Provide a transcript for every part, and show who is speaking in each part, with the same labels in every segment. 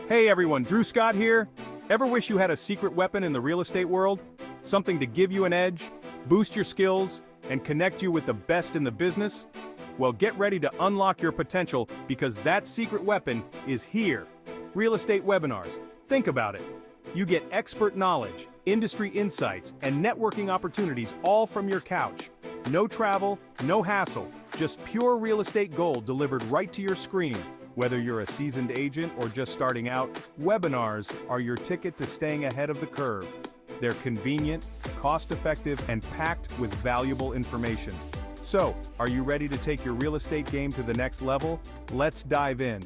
Speaker 1: Hey everyone, Drew Scott here. Ever wish you had a secret weapon in the real estate world? Something to give you an edge, boost your skills, and connect you with the best in the business? Well, get ready to unlock your potential because that secret weapon is here. Real estate webinars. Think about it. You get expert knowledge, industry insights, and networking opportunities all from your couch. No travel, no hassle, just pure real estate gold delivered right to your screen. Whether you're a seasoned agent or just starting out, webinars are your ticket to staying ahead of the curve. They're convenient, cost-effective, and packed with valuable information. So, are you ready to take your real estate game to the next level? Let's dive in.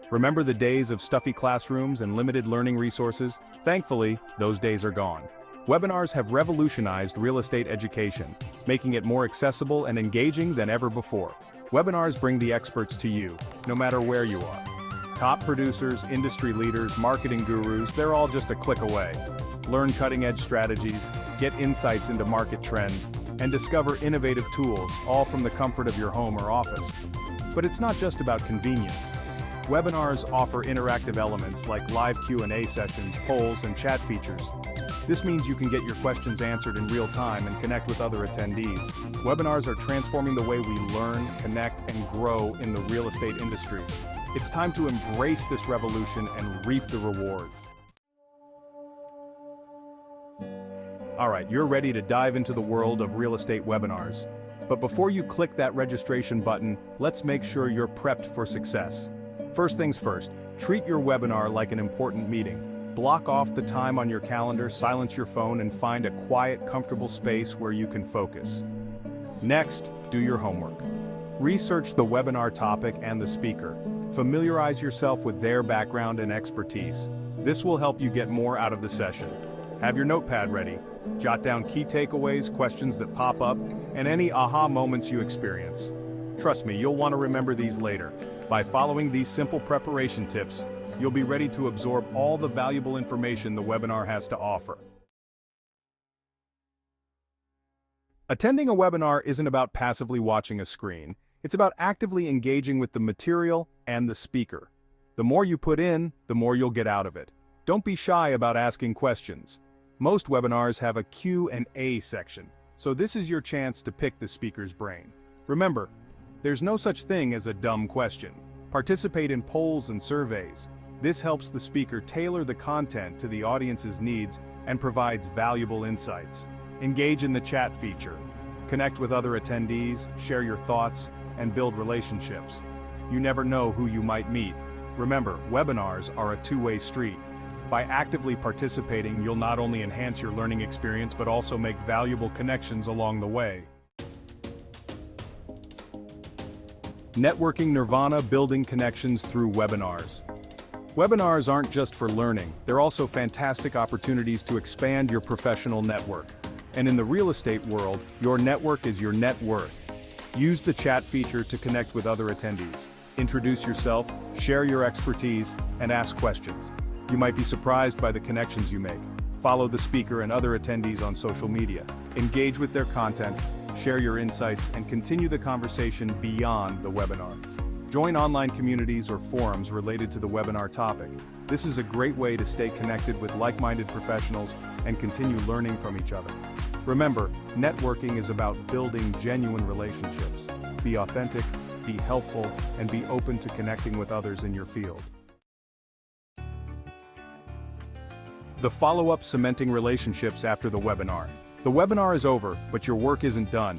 Speaker 1: Remember the days of stuffy classrooms and limited learning resources? Thankfully, those days are gone. Webinars have revolutionized real estate education, making it more accessible and engaging than ever before. Webinars bring the experts to you, no matter where you are. Top producers, industry leaders, marketing gurus, they're all just a click away. Learn cutting-edge strategies, get insights into market trends, and discover innovative tools, all from the comfort of your home or office. But it's not just about convenience. Webinars offer interactive elements like live Q&A sessions, polls, and chat features. This means you can get your questions answered in real time and connect with other attendees. Webinars are transforming the way we learn, connect, and grow in the real estate industry. It's time to embrace this revolution and reap the rewards. Alright, you're ready to dive into the world of real estate webinars. But before you click that registration button, let's make sure you're prepped for success. First things first, treat your webinar like an important meeting. Block off the time on your calendar, silence your phone, and find a quiet, comfortable space where you can focus. Next, do your homework. Research the webinar topic and the speaker. Familiarize yourself with their background and expertise. This will help you get more out of the session. Have your notepad ready. Jot down key takeaways, questions that pop up, and any aha moments you experience. Trust me, you'll want to remember these later. By following these simple preparation tips, you'll be ready to absorb all the valuable information the webinar has to offer. Attending a webinar isn't about passively watching a screen. It's about actively engaging with the material and the speaker. The more you put in, the more you'll get out of it. Don't be shy about asking questions. Most webinars have a Q&A section, so this is your chance to pick the speaker's brain. Remember, there's no such thing as a dumb question. Participate in polls and surveys. This helps the speaker tailor the content to the audience's needs and provides valuable insights. Engage in the chat feature. Connect with other attendees, share your thoughts, and build relationships. You never know who you might meet. Remember, webinars are a two-way street. By actively participating, you'll not only enhance your learning experience but also make valuable connections along the way. Networking Nirvana, building connections through webinars. Webinars aren't just for learning, they're also fantastic opportunities to expand your professional network. And in the real estate world, your network is your net worth. Use the chat feature to connect with other attendees. Introduce yourself, share your expertise, and ask questions. You might be surprised by the connections you make. Follow the speaker and other attendees on social media. Engage with their content, share your insights, and continue the conversation beyond the webinar. Join online communities or forums related to the webinar topic. This is a great way to stay connected with like-minded professionals and continue learning from each other. Remember, networking is about building genuine relationships. Be authentic, be helpful, and be open to connecting with others in your field. The follow-up, cementing relationships after the webinar. The webinar is over, but your work isn't done.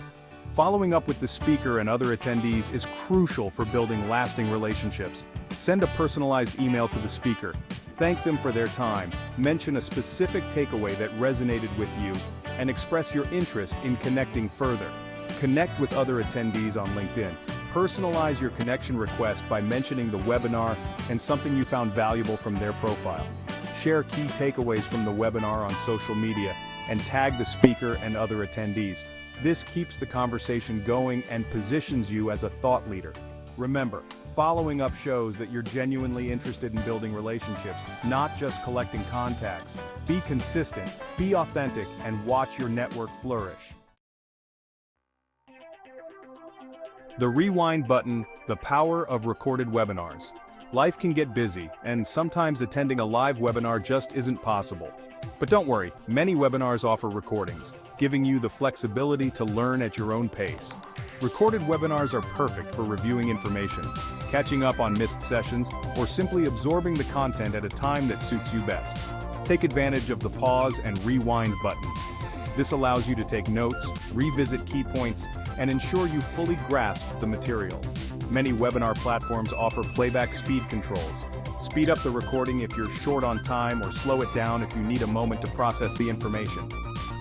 Speaker 1: Following up with the speaker and other attendees is crucial for building lasting relationships. Send a personalized email to the speaker. Thank them for their time, mention a specific takeaway that resonated with you, and express your interest in connecting further. Connect with other attendees on LinkedIn. Personalize your connection request by mentioning the webinar and something you found valuable from their profile. Share key takeaways from the webinar on social media and tag the speaker and other attendees. This keeps the conversation going and positions you as a thought leader. Remember, following up shows that you're genuinely interested in building relationships, not just collecting contacts. Be consistent, be authentic, and watch your network flourish. The rewind button, the power of recorded webinars. Life can get busy, and sometimes attending a live webinar just isn't possible. But don't worry, many webinars offer recordings, giving you the flexibility to learn at your own pace. Recorded webinars are perfect for reviewing information, catching up on missed sessions, or simply absorbing the content at a time that suits you best. Take advantage of the pause and rewind buttons. This allows you to take notes, revisit key points, and ensure you fully grasp the material. Many webinar platforms offer playback speed controls. Speed up the recording if you're short on time, or slow it down if you need a moment to process the information.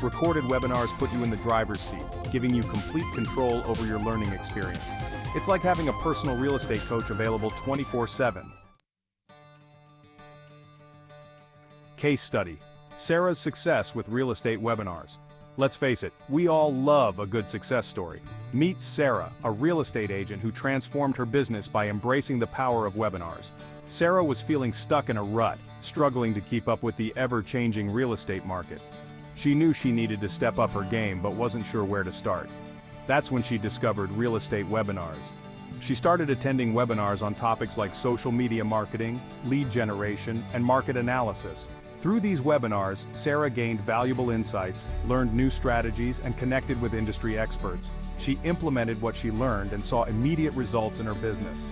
Speaker 1: Recorded webinars put you in the driver's seat, giving you complete control over your learning experience. It's like having a personal real estate coach available 24/7. Case study: Sarah's success with real estate webinars. Let's face it, we all love a good success story. Meet Sarah, a real estate agent who transformed her business by embracing the power of webinars. Sarah was feeling stuck in a rut, struggling to keep up with the ever-changing real estate market. She knew she needed to step up her game but wasn't sure where to start. That's when she discovered real estate webinars. She started attending webinars on topics like social media marketing, lead generation, and market analysis. Through these webinars, Sarah gained valuable insights, learned new strategies, and connected with industry experts. She implemented what she learned and saw immediate results in her business.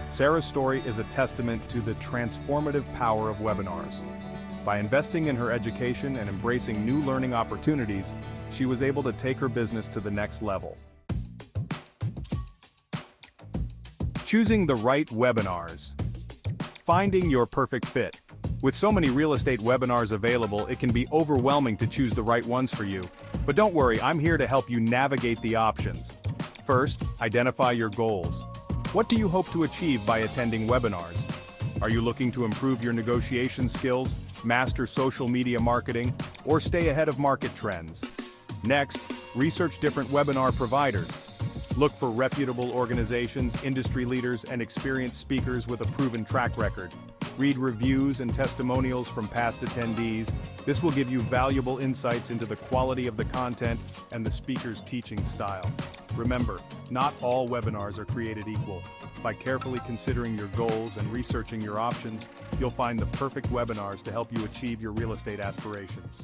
Speaker 1: Sarah's story is a testament to the transformative power of webinars. By investing in her education and embracing new learning opportunities, she was able to take her business to the next level. Choosing the right webinars. Finding your perfect fit. With so many real estate webinars available, it can be overwhelming to choose the right ones for you. But don't worry, I'm here to help you navigate the options. First, identify your goals. What do you hope to achieve by attending webinars? Are you looking to improve your negotiation skills, master social media marketing, or stay ahead of market trends? Next, research different webinar providers. Look for reputable organizations, industry leaders, and experienced speakers with a proven track record. Read reviews and testimonials from past attendees. This will give you valuable insights into the quality of the content and the speaker's teaching style. Remember, not all webinars are created equal. By carefully considering your goals and researching your options, you'll find the perfect webinars to help you achieve your real estate aspirations.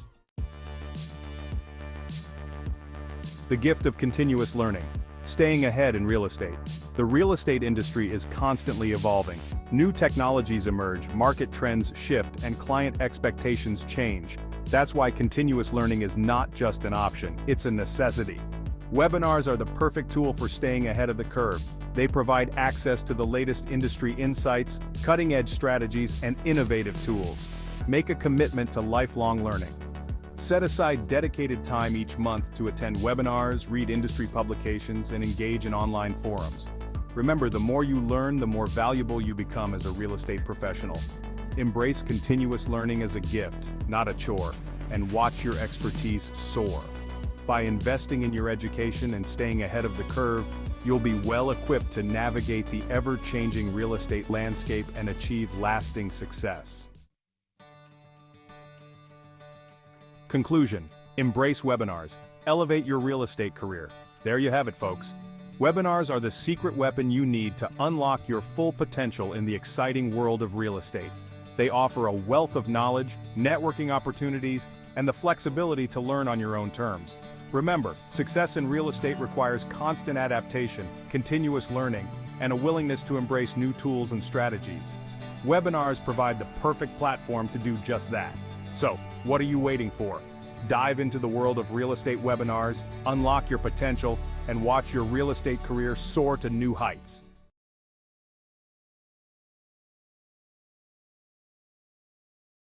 Speaker 1: The gift of continuous learning. Staying ahead in real estate. The real estate industry is constantly evolving. New technologies emerge, market trends shift, and client expectations change. That's why continuous learning is not just an option, it's a necessity. Webinars are the perfect tool for staying ahead of the curve. They provide access to the latest industry insights, cutting-edge strategies, and innovative tools. Make a commitment to lifelong learning. Set aside dedicated time each month to attend webinars, read industry publications, and engage in online forums. Remember, the more you learn, the more valuable you become as a real estate professional. Embrace continuous learning as a gift, not a chore, and watch your expertise soar. By investing in your education and staying ahead of the curve, you'll be well equipped to navigate the ever-changing real estate landscape and achieve lasting success. Conclusion: embrace webinars. Elevate your real estate career. There you have it, folks. Webinars are the secret weapon you need to unlock your full potential in the exciting world of real estate. They offer a wealth of knowledge, networking opportunities, and the flexibility to learn on your own terms. Remember, success in real estate requires constant adaptation, continuous learning, and a willingness to embrace new tools and strategies. Webinars provide the perfect platform to do just that. So, what are you waiting for? Dive into the world of real estate webinars, unlock your potential, and watch your real estate career soar to new heights.